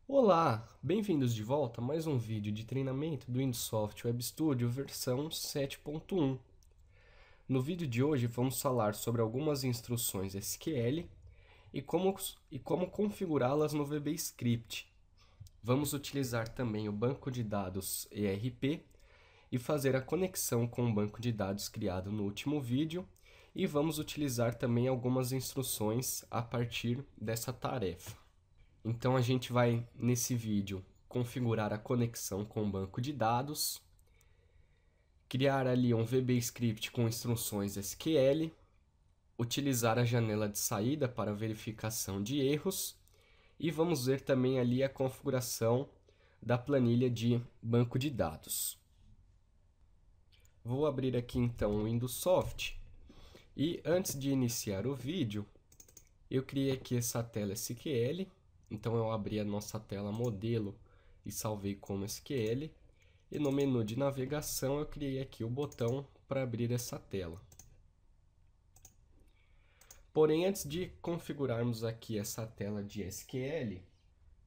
Olá, bem-vindos de volta a mais um vídeo de treinamento do Insoft Web Studio versão 7.1. No vídeo de hoje vamos falar sobre algumas instruções SQL e como configurá-las no VBScript. Vamos utilizar também o banco de dados ERP e fazer a conexão com o banco de dados criado no último vídeo, e vamos utilizar também algumas instruções a partir dessa tarefa. Então a gente vai, nesse vídeo, configurar a conexão com o banco de dados, criar ali um VBScript com instruções SQL, utilizar a janela de saída para verificação de erros, e vamos ver também ali a configuração da planilha de banco de dados. Vou abrir aqui então o Windows Soft, e antes de iniciar o vídeo, eu criei aqui essa tela SQL. Então eu abri a nossa tela modelo e salvei como SQL. E no menu de navegação eu criei aqui o botão para abrir essa tela. Porém, antes de configurarmos aqui essa tela de SQL,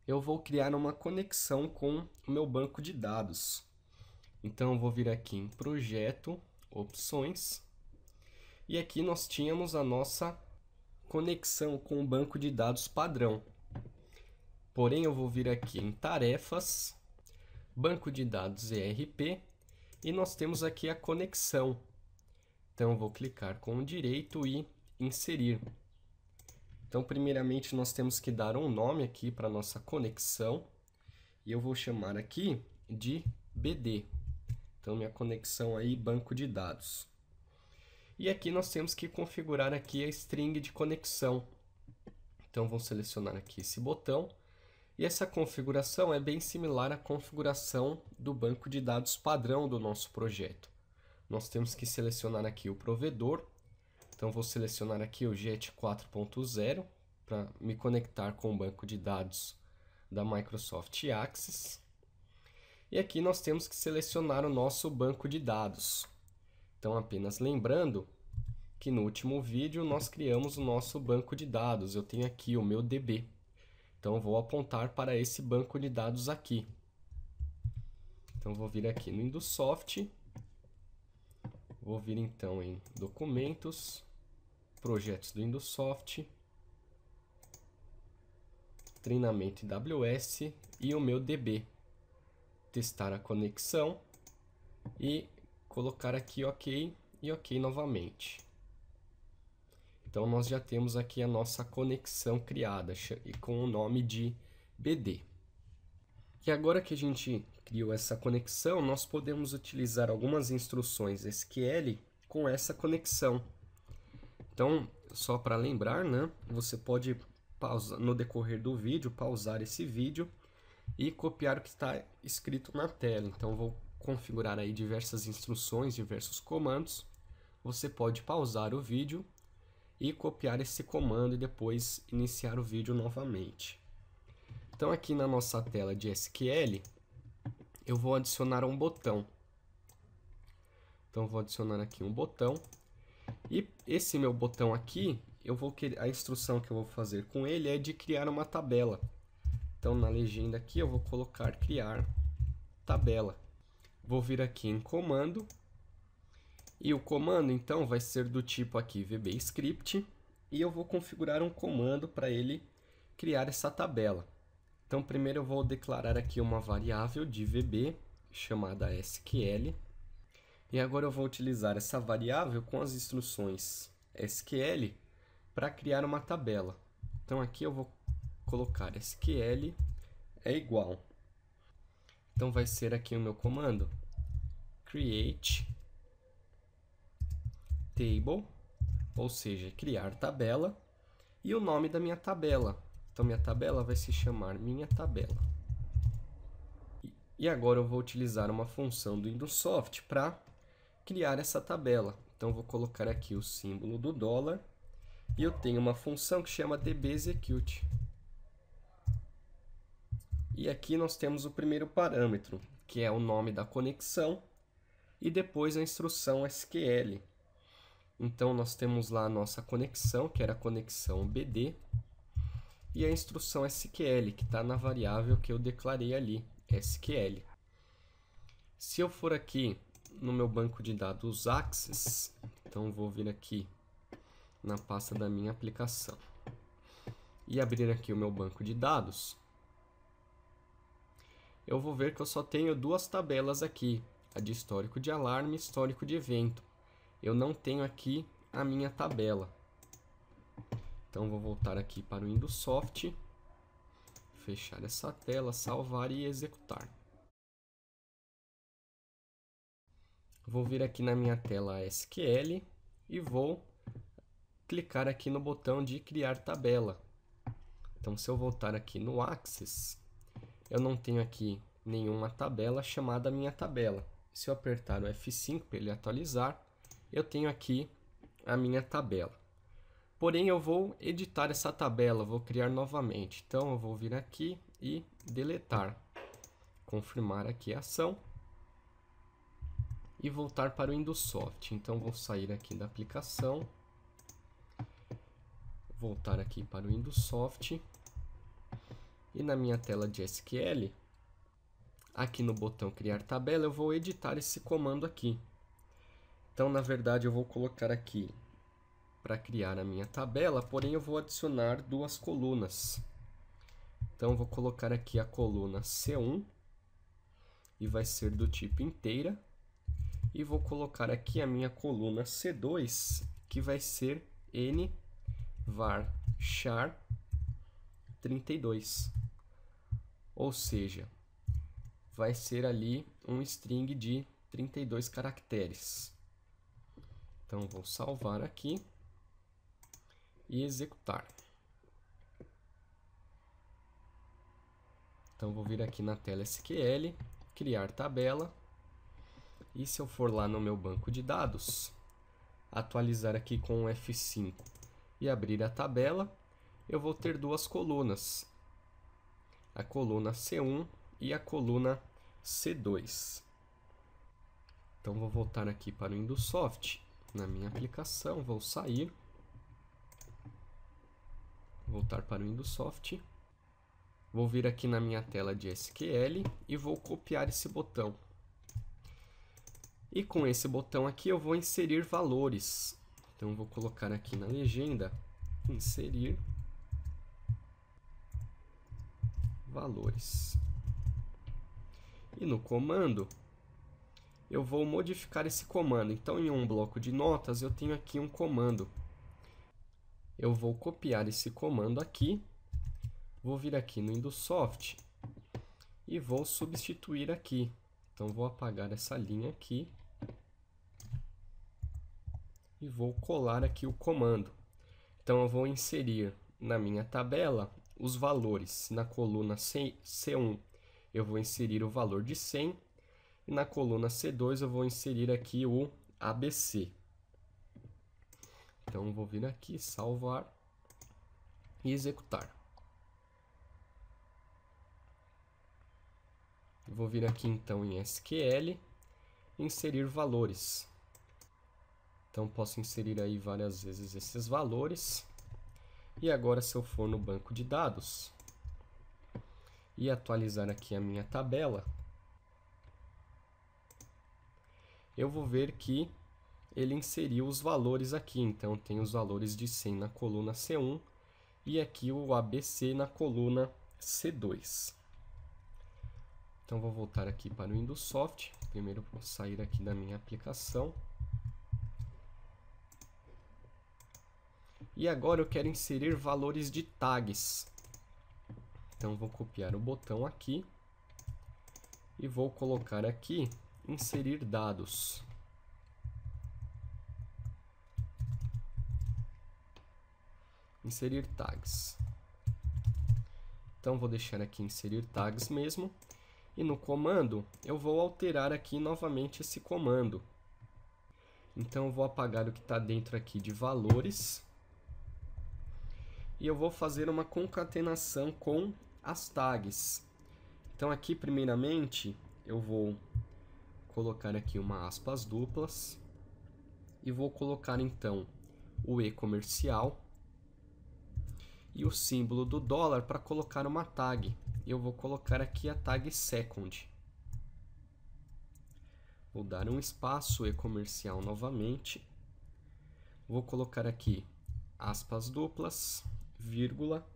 eu vou criar uma conexão com o meu banco de dados. Então eu vou vir aqui em Projeto, Opções. E aqui nós tínhamos a nossa conexão com o banco de dados padrão. Porém, eu vou vir aqui em Tarefas, Banco de Dados ERP, e nós temos aqui a conexão. Então, eu vou clicar com o direito e Inserir. Então, primeiramente, nós temos que dar um nome aqui para a nossa conexão, e eu vou chamar aqui de BD. Então, minha conexão aí, Banco de Dados. E aqui nós temos que configurar aqui a string de conexão. Então, vou selecionar aqui esse botão. E essa configuração é bem similar à configuração do banco de dados padrão do nosso projeto. Nós temos que selecionar aqui o provedor. Então, vou selecionar aqui o JET 4.0 para me conectar com o banco de dados da Microsoft Access. E aqui nós temos que selecionar o nosso banco de dados. Então, apenas lembrando que no último vídeo nós criamos o nosso banco de dados. Eu tenho aqui o meu DB. Então, vou apontar para esse banco de dados aqui. Então, vou vir aqui no Windows Soft. Vou vir então em Documentos, Projetos do Windows Soft, Treinamento AWS e o meu DB. Testar a conexão e colocar aqui OK e OK novamente. Então, nós já temos aqui a nossa conexão criada e com o nome de BD. E agora que a gente criou essa conexão, nós podemos utilizar algumas instruções SQL com essa conexão. Então, só para lembrar, né, você pode pausar, no decorrer do vídeo, pausar esse vídeo e copiar o que está escrito na tela. Então, vou configurar aí diversas instruções, diversos comandos. Você pode pausar o vídeo e copiar esse comando e depois iniciar o vídeo novamente. Então, aqui na nossa tela de SQL, eu vou adicionar um botão. Então, vou adicionar aqui um botão. E esse meu botão aqui, a instrução que eu vou fazer com ele é de criar uma tabela. Então, na legenda aqui, eu vou colocar criar tabela. Vou vir aqui em comando. E o comando, então, vai ser do tipo aqui VBScript, e eu vou configurar um comando para ele criar essa tabela. Então, primeiro eu vou declarar aqui uma variável de VB, chamada SQL, e agora eu vou utilizar essa variável com as instruções SQL para criar uma tabela. Então, aqui eu vou colocar SQL é igual. Então, vai ser aqui o meu comando, create table, ou seja, criar tabela, e o nome da minha tabela. Então, minha tabela vai se chamar minha tabela. E agora eu vou utilizar uma função do Windows Soft para criar essa tabela. Então, vou colocar aqui o símbolo do dólar, e eu tenho uma função que chama dbExecute. E aqui nós temos o primeiro parâmetro, que é o nome da conexão, e depois a instrução SQL. Então, nós temos lá a nossa conexão, que era a conexão BD. e a instrução SQL, que está na variável que eu declarei ali, SQL. Se eu for aqui no meu banco de dados Access, então vou vir aqui na pasta da minha aplicação e abrir aqui o meu banco de dados, eu vou ver que eu só tenho duas tabelas aqui, a de histórico de alarme e histórico de evento. Eu não tenho aqui a minha tabela. Então vou voltar aqui para o Windows Soft, fechar essa tela, salvar e executar. Vou vir aqui na minha tela SQL e vou clicar aqui no botão de criar tabela. Então, se eu voltar aqui no Access, eu não tenho aqui nenhuma tabela chamada minha tabela. Se eu apertar o F5 para ele atualizar, eu tenho aqui a minha tabela. Porém, eu vou editar essa tabela, vou criar novamente. Então, eu vou vir aqui e deletar. Confirmar aqui a ação. E voltar para o Windows Soft. Então, vou sair aqui da aplicação. Voltar aqui para o Windows Soft. E na minha tela de SQL, aqui no botão criar tabela, eu vou editar esse comando aqui. Então, na verdade, eu vou colocar aqui para criar a minha tabela, porém eu vou adicionar duas colunas. Então, eu vou colocar aqui a coluna C1 e vai ser do tipo inteira. E vou colocar aqui a minha coluna C2, que vai ser N var char 32. Ou seja, vai ser ali um string de 32 caracteres. Então, vou salvar aqui e executar. Então, vou vir aqui na tela SQL, criar tabela. E se eu for lá no meu banco de dados, atualizar aqui com o F5 e abrir a tabela, eu vou ter duas colunas. A coluna C1 e a coluna C2. Então, vou voltar aqui para o Windows Soft, na minha aplicação, vou sair. Voltar para o Windows Soft. Vou vir aqui na minha tela de SQL e vou copiar esse botão. E com esse botão aqui eu vou inserir valores. Então, vou colocar aqui na legenda, inserir valores. E no comando, eu vou modificar esse comando. Então, em um bloco de notas, eu tenho aqui um comando. Eu vou copiar esse comando aqui, vou vir aqui no Windows Soft e vou substituir aqui. Então, vou apagar essa linha aqui e vou colar aqui o comando. Então, eu vou inserir na minha tabela os valores. Na coluna C1, eu vou inserir o valor de 100. E na coluna C2, eu vou inserir aqui o ABC. Então, vou vir aqui, salvar e executar. Vou vir aqui, então, em SQL, inserir valores. Então, posso inserir aí várias vezes esses valores. E agora, se eu for no banco de dados e atualizar aqui a minha tabela, eu vou ver que ele inseriu os valores aqui. Então, tem os valores de 100 na coluna C1 e aqui o ABC na coluna C2. Então, vou voltar aqui para o Windows Soft. Primeiro, vou sair aqui da minha aplicação. E agora eu quero inserir valores de tags. Então, vou copiar o botão aqui e vou colocar aqui, inserir dados. Inserir tags. Então, vou deixar aqui inserir tags mesmo. E no comando, eu vou alterar aqui novamente esse comando. Então, eu vou apagar o que está dentro aqui de valores. E eu vou fazer uma concatenação com as tags. Então, aqui, primeiramente, eu vou colocar aqui uma aspas duplas. E vou colocar, então, o e-comercial. e o símbolo do dólar para colocar uma tag. Eu vou colocar aqui a tag second. Vou dar um espaço e-comercial novamente. Vou colocar aqui aspas duplas, vírgula.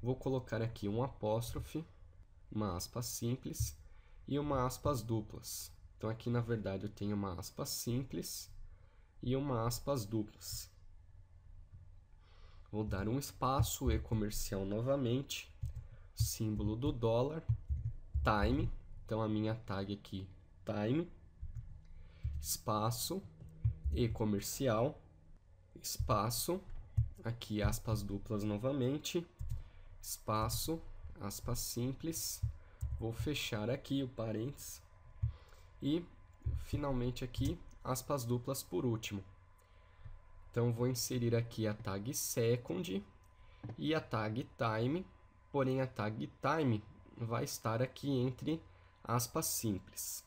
Vou colocar aqui um apóstrofe, uma aspa simples e uma aspas duplas. Então aqui na verdade eu tenho uma aspa simples e uma aspas duplas. Vou dar um espaço e-comercial novamente, símbolo do dólar, time, então a minha tag aqui, time, espaço, e-comercial, espaço, aqui aspas duplas novamente, espaço, aspas simples, vou fechar aqui o parênteses e finalmente aqui aspas duplas por último. Então vou inserir aqui a tag second e a tag time, porém a tag time vai estar aqui entre aspas simples.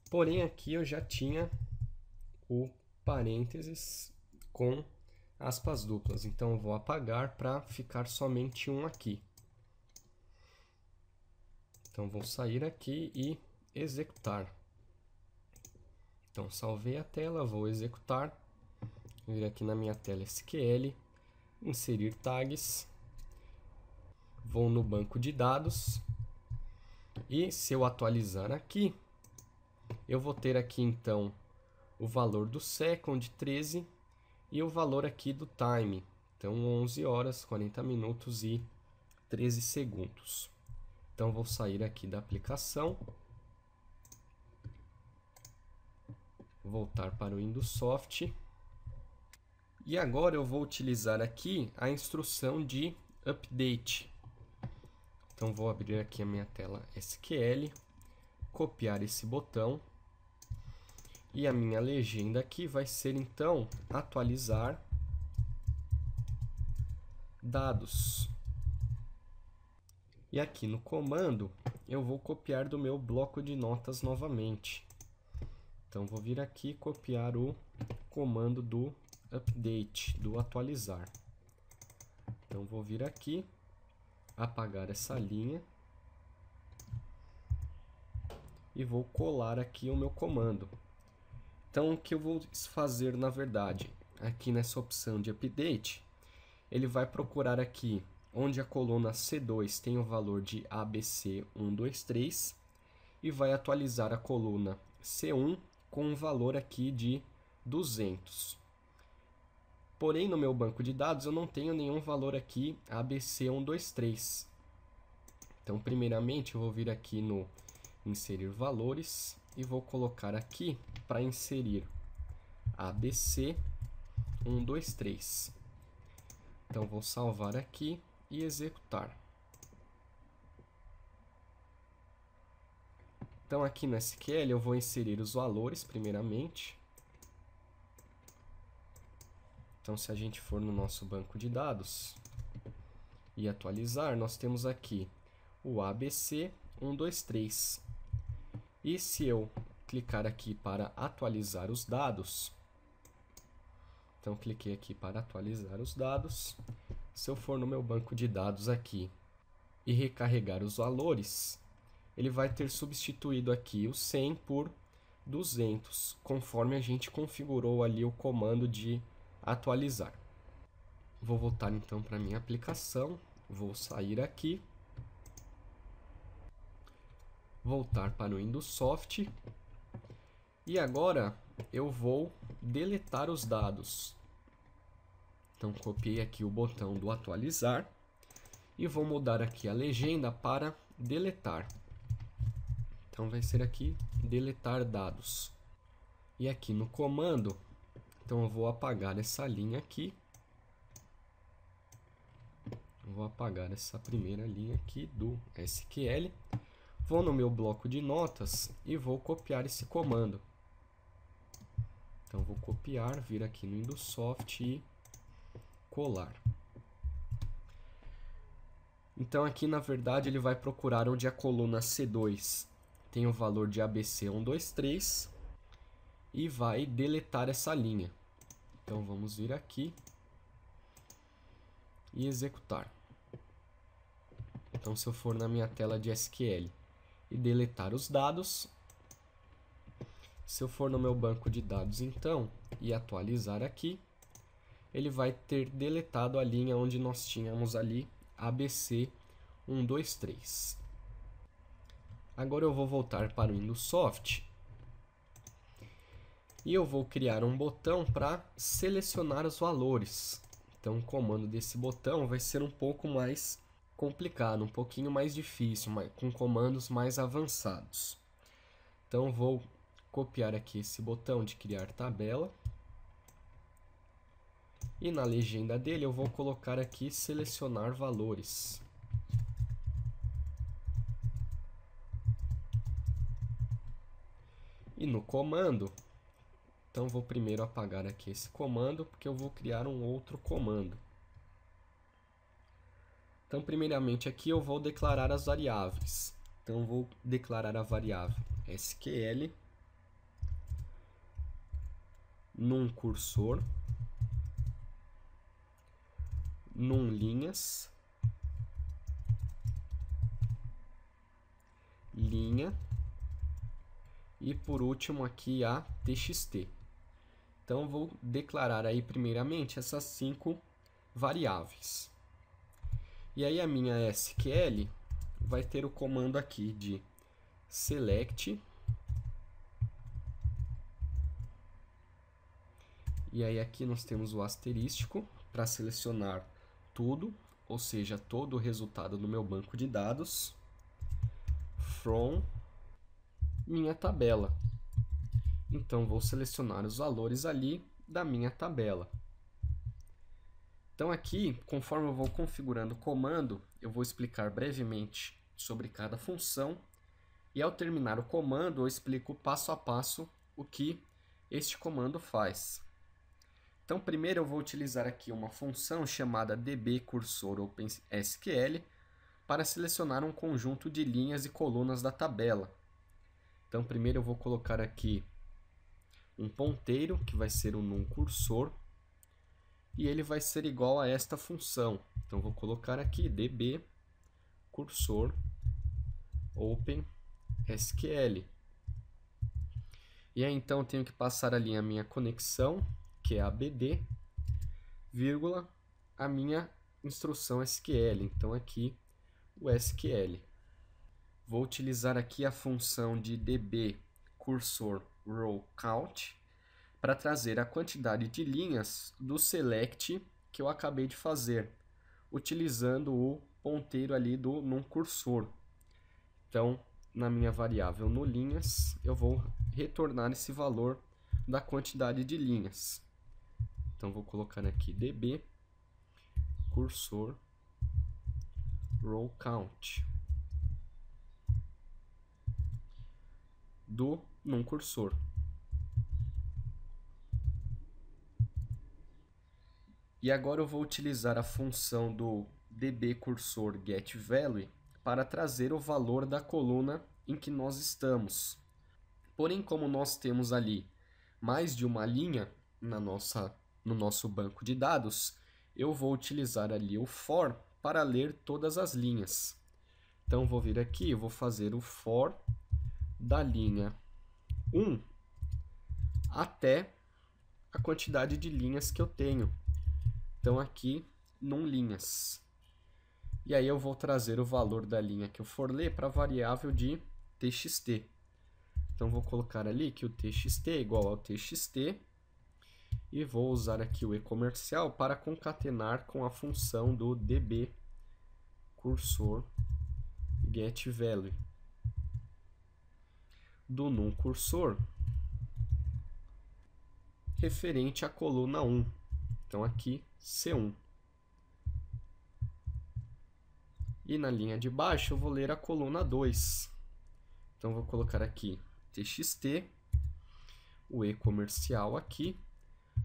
Porém aqui eu já tinha o parênteses com aspas duplas, então eu vou apagar para ficar somente um aqui. Então vou sair aqui e executar. Então salvei a tela, vou executar. Vou vir aqui na minha tela SQL, inserir tags, vou no banco de dados e se eu atualizar aqui, eu vou ter aqui então o valor do second 13 e o valor aqui do time, então 11 horas, 40 minutos e 13 segundos. Então vou sair aqui da aplicação, voltar para o Windows Soft. E agora eu vou utilizar aqui a instrução de update. Então vou abrir aqui a minha tela SQL, copiar esse botão e a minha legenda aqui vai ser então atualizar dados. E aqui no comando eu vou copiar do meu bloco de notas novamente. Então vou vir aqui e copiar o comando do update, do atualizar. Então vou vir aqui, apagar essa linha e vou colar aqui o meu comando. Então o que eu vou fazer na verdade, aqui nessa opção de update, ele vai procurar aqui onde a coluna C2 tem o valor de ABC123 e vai atualizar a coluna C1 com um valor aqui de 200. Porém, no meu banco de dados eu não tenho nenhum valor aqui ABC123. Então, primeiramente, eu vou vir aqui no inserir valores e vou colocar aqui para inserir ABC123. Então, vou salvar aqui e executar. Então, aqui no SQL eu vou inserir os valores primeiramente. Então, se a gente for no nosso banco de dados e atualizar, nós temos aqui o ABC123. E se eu clicar aqui para atualizar os dados, então cliquei aqui para atualizar os dados. Se eu for no meu banco de dados aqui e recarregar os valores, ele vai ter substituído aqui o 100 por 200, conforme a gente configurou ali o comando de atualizar. Vou voltar então para minha aplicação, vou sair aqui, voltar para o Windows Soft e agora eu vou deletar os dados. Então copiei aqui o botão do atualizar e vou mudar aqui a legenda para deletar. Então vai ser aqui deletar dados. E aqui no comando, então eu vou apagar essa linha aqui. Vou apagar essa primeira linha aqui do SQL. Vou no meu bloco de notas e vou copiar esse comando. Então vou copiar, vir aqui no Windows Soft e colar. Então aqui na verdade ele vai procurar onde a coluna C2 tem o valor de ABC123 e vai deletar essa linha. Então vamos vir aqui, e executar. Então, se eu for na minha tela de SQL e deletar os dados, se eu for no meu banco de dados, então, e atualizar aqui, ele vai ter deletado a linha onde nós tínhamos ali ABC 123. Agora eu vou voltar para o Windows Soft e eu vou criar um botão para selecionar os valores. Então, o comando desse botão vai ser um pouco mais complicado, um pouquinho mais difícil, com comandos mais avançados. Então, vou copiar aqui esse botão de criar tabela. E na legenda dele eu vou colocar aqui selecionar valores. E no comando, então vou primeiro apagar aqui esse comando, porque eu vou criar um outro comando. Então, primeiramente aqui eu vou declarar as variáveis. Então, vou declarar a variável SQL num cursor, num linhas, linha e por último aqui a txt. Então, vou declarar aí primeiramente essas 5 variáveis. E aí a minha SQL vai ter o comando aqui de select. E aí aqui nós temos o asterístico para selecionar tudo, ou seja, todo o resultado do meu banco de dados, from minha tabela. Então, vou selecionar os valores ali da minha tabela. Então, aqui, conforme eu vou configurando o comando, eu vou explicar brevemente sobre cada função. E ao terminar o comando, eu explico passo a passo o que este comando faz. Então, primeiro eu vou utilizar aqui uma função chamada dbCursorOpenSQL para selecionar um conjunto de linhas e colunas da tabela. Então, primeiro eu vou colocar aqui um ponteiro, que vai ser o numCursor, e ele vai ser igual a esta função. Então, vou colocar aqui dbCursorOpenSQL. E aí, então, eu tenho que passar ali a minha conexão, que é a BD, vírgula, a minha instrução SQL. Então, aqui o SQL. Vou utilizar aqui a função de dbCursorRowCount para trazer a quantidade de linhas do select que eu acabei de fazer, utilizando o ponteiro ali do numCursor. Então, na minha variável no linhas, eu vou retornar esse valor da quantidade de linhas. Então, vou colocar aqui dbCursorRowCount do numCursor. E agora eu vou utilizar a função do dbCursorGetValue para trazer o valor da coluna em que nós estamos. Porém, como nós temos ali mais de uma linha no nosso banco de dados, eu vou utilizar ali o for para ler todas as linhas. Então, vou vir aqui e vou fazer o for da linha 1 até a quantidade de linhas que eu tenho. Então, aqui, num linhas. E aí eu vou trazer o valor da linha que eu for ler para a variável de txt. Então, vou colocar ali que o txt é igual ao txt e vou usar aqui o e-comercial para concatenar com a função do dbCursorGetValue do numCursor referente à coluna 1. Então, aqui, C1. E na linha de baixo eu vou ler a coluna 2. Então, vou colocar aqui txt, o e-comercial aqui,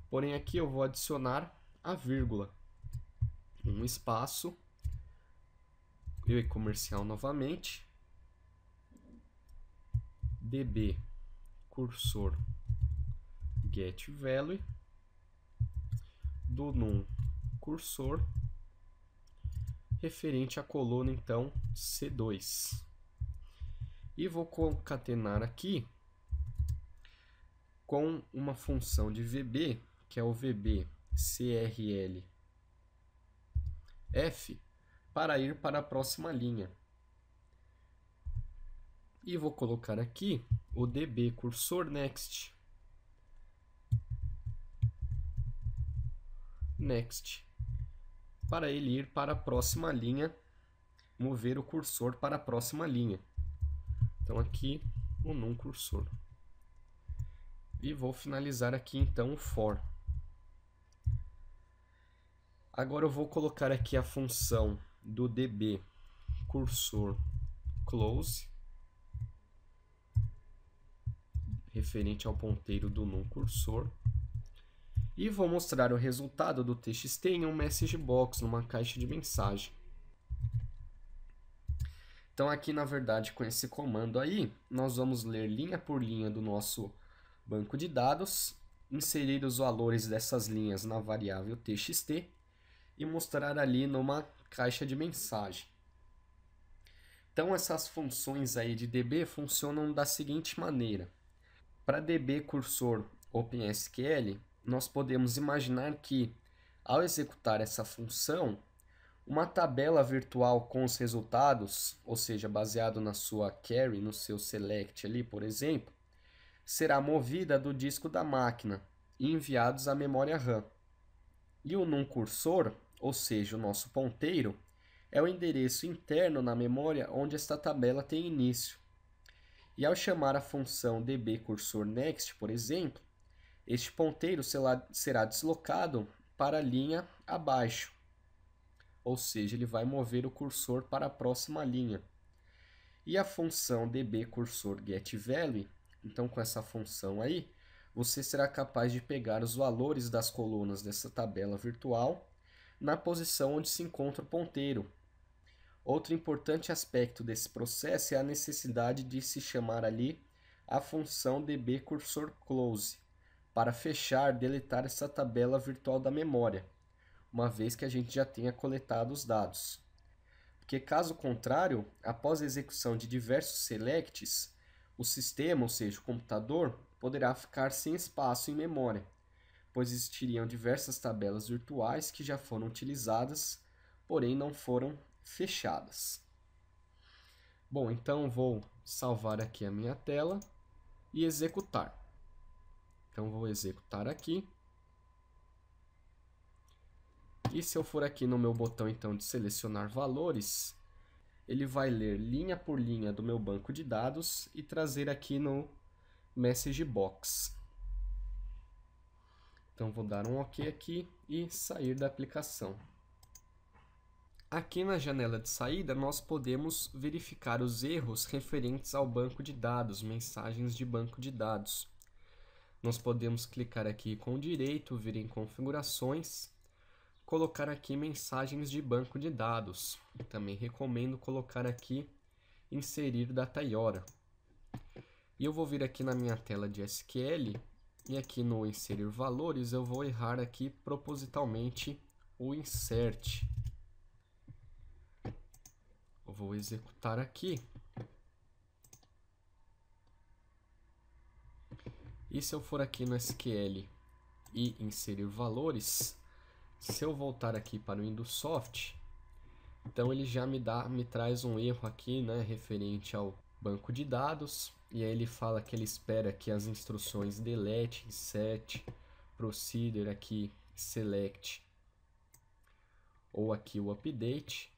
porém aqui eu vou adicionar a vírgula, um espaço, e o e-comercial novamente, dbCursorGetValue do numCursor referente à coluna, então, C2. E vou concatenar aqui com uma função de VB, que é o VB CRL F, para ir para a próxima linha. E vou colocar aqui o DB cursor next. Next, para ele ir para a próxima linha, mover o cursor para a próxima linha. Então aqui o num cursor. E vou finalizar aqui então o for. Agora eu vou colocar aqui a função do DB cursor close, referente ao ponteiro do num cursor. E vou mostrar o resultado do TXT em um message box, numa caixa de mensagem. Então aqui, na verdade, com esse comando aí, nós vamos ler linha por linha do nosso banco de dados, inserir os valores dessas linhas na variável TXT e mostrar ali numa caixa de mensagem. Então essas funções aí de DB funcionam da seguinte maneira. Para DB cursor OpenSQL, nós podemos imaginar que, ao executar essa função, uma tabela virtual com os resultados, ou seja, baseado na sua carry, no seu select ali, por exemplo, será movida do disco da máquina e enviados à memória RAM. E o num cursor, ou seja, o nosso ponteiro, é o endereço interno na memória onde esta tabela tem início. E ao chamar a função DB cursor next, por exemplo, este ponteiro será deslocado para a linha abaixo, ou seja, ele vai mover o cursor para a próxima linha. E a função DB cursor getValue, então com essa função aí, você será capaz de pegar os valores das colunas dessa tabela virtual na posição onde se encontra o ponteiro. Outro importante aspecto desse processo é a necessidade de se chamar ali a função DB cursor close, para fechar, deletar essa tabela virtual da memória, uma vez que a gente já tenha coletado os dados. Porque caso contrário, após a execução de diversos selects, o sistema, ou seja, o computador, poderá ficar sem espaço em memória, pois existiriam diversas tabelas virtuais que já foram utilizadas, porém não foram fechadas. Bom, então vou salvar aqui a minha tela e executar. Então vou executar aqui. E se eu for aqui no meu botão então de selecionar valores, ele vai ler linha por linha do meu banco de dados e trazer aqui no message box. Então vou dar um OK aqui e sair da aplicação. Aqui na janela de saída nós podemos verificar os erros referentes ao banco de dados, mensagens de banco de dados. Nós podemos clicar aqui com direito, vir em configurações, colocar aqui mensagens de banco de dados. Também recomendo colocar aqui inserir data e hora. E eu vou vir aqui na minha tela de SQL e aqui no inserir valores eu vou errar aqui propositalmente o insert. Eu vou executar aqui. E se eu for aqui no SQL e inserir valores, se eu voltar aqui para o Windows, então ele já me traz um erro aqui, né, referente ao banco de dados. E aí ele fala que ele espera que as instruções delete, insert, procedure, aqui select ou aqui o update.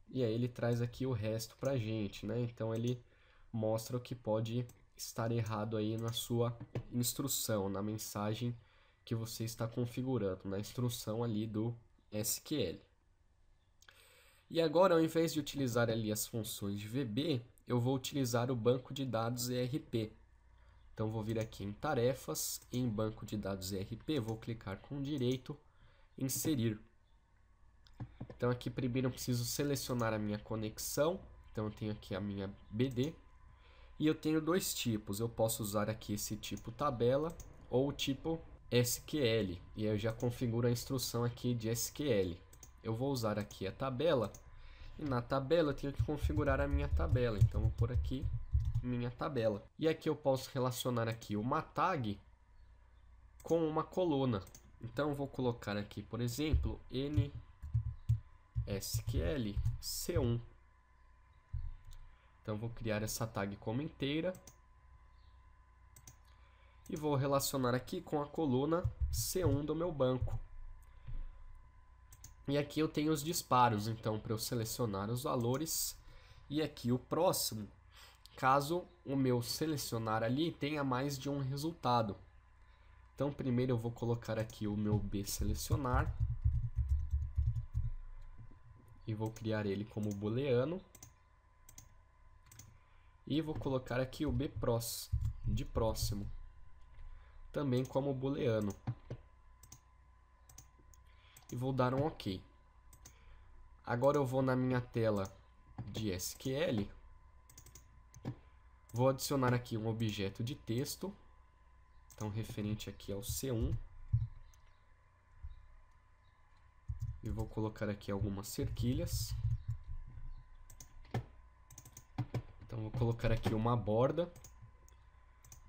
E aí ele traz aqui o resto para a gente, né? Então ele mostra o que pode estar errado aí na sua instrução, na mensagem que você está configurando, na instrução ali do SQL. E agora, ao invés de utilizar ali as funções de VB, eu vou utilizar o banco de dados ERP. Então vou vir aqui em tarefas, e em banco de dados ERP, vou clicar com direito, inserir. Então aqui primeiro eu preciso selecionar a minha conexão, então eu tenho aqui a minha BD. E eu tenho dois tipos, eu posso usar aqui esse tipo tabela ou o tipo SQL. E eu já configuro a instrução aqui de SQL. eu vou usar aqui a tabela. E na tabela eu tenho que configurar a minha tabela. Então, vou pôr aqui minha tabela. E aqui eu posso relacionar aqui uma tag com uma coluna. Então, eu vou colocar aqui, por exemplo, NSQL C1. Então, vou criar essa tag como inteira. E vou relacionar aqui com a coluna C1 do meu banco. E aqui eu tenho os disparos, então, para eu selecionar os valores. E aqui o próximo, caso o meu selecionar ali tenha mais de um resultado. Então, primeiro eu vou colocar aqui o meu B selecionar. E vou criar ele como booleano. E vou colocar aqui o B de próximo, também como booleano. E vou dar um OK. Agora eu vou na minha tela de SQL. Vou adicionar aqui um objeto de texto. Então, referente aqui ao C1. E vou colocar aqui algumas cerquilhas. Então, vou colocar aqui uma borda.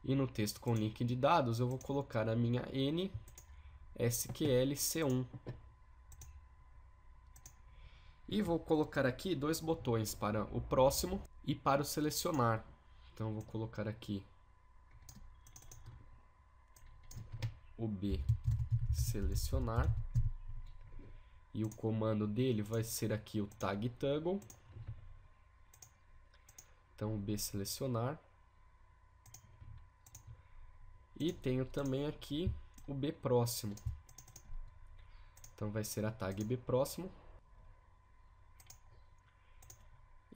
E no texto com link de dados, eu vou colocar a minha NSQL C1. E vou colocar aqui dois botões para o próximo e para o selecionar. Então, vou colocar aqui o B selecionar. E o comando dele vai ser aqui o tag toggle. Então, o B selecionar. E tenho também aqui o B próximo. Então, vai ser a tag B próximo.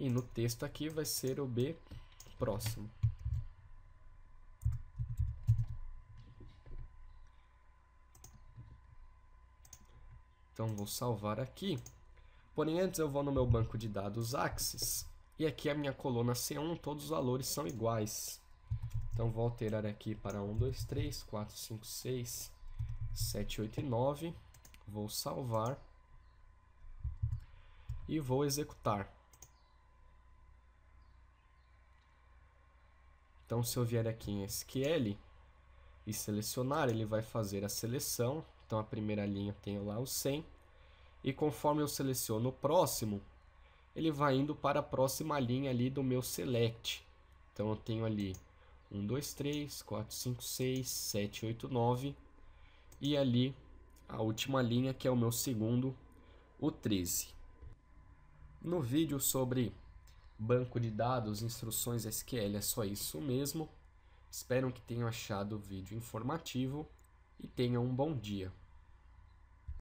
E no texto aqui vai ser o B próximo. Então, vou salvar aqui. Porém, antes eu vou no meu banco de dados Axis. E aqui a minha coluna C1, todos os valores são iguais. Então, vou alterar aqui para 1, 2, 3, 4, 5, 6, 7, 8 e 9. Vou salvar. E vou executar. Então, se eu vier aqui em SQL e selecionar, ele vai fazer a seleção. Então, a primeira linha eu tenho lá o 100. E conforme eu seleciono o próximo, ele vai indo para a próxima linha ali do meu select. Então, eu tenho ali 1, 2, 3, 4, 5, 6, 7, 8, 9. E ali a última linha, que é o meu segundo, o 13. No vídeo sobre banco de dados, instruções SQL, é só isso mesmo. Espero que tenham achado o vídeo informativo e tenham um bom dia.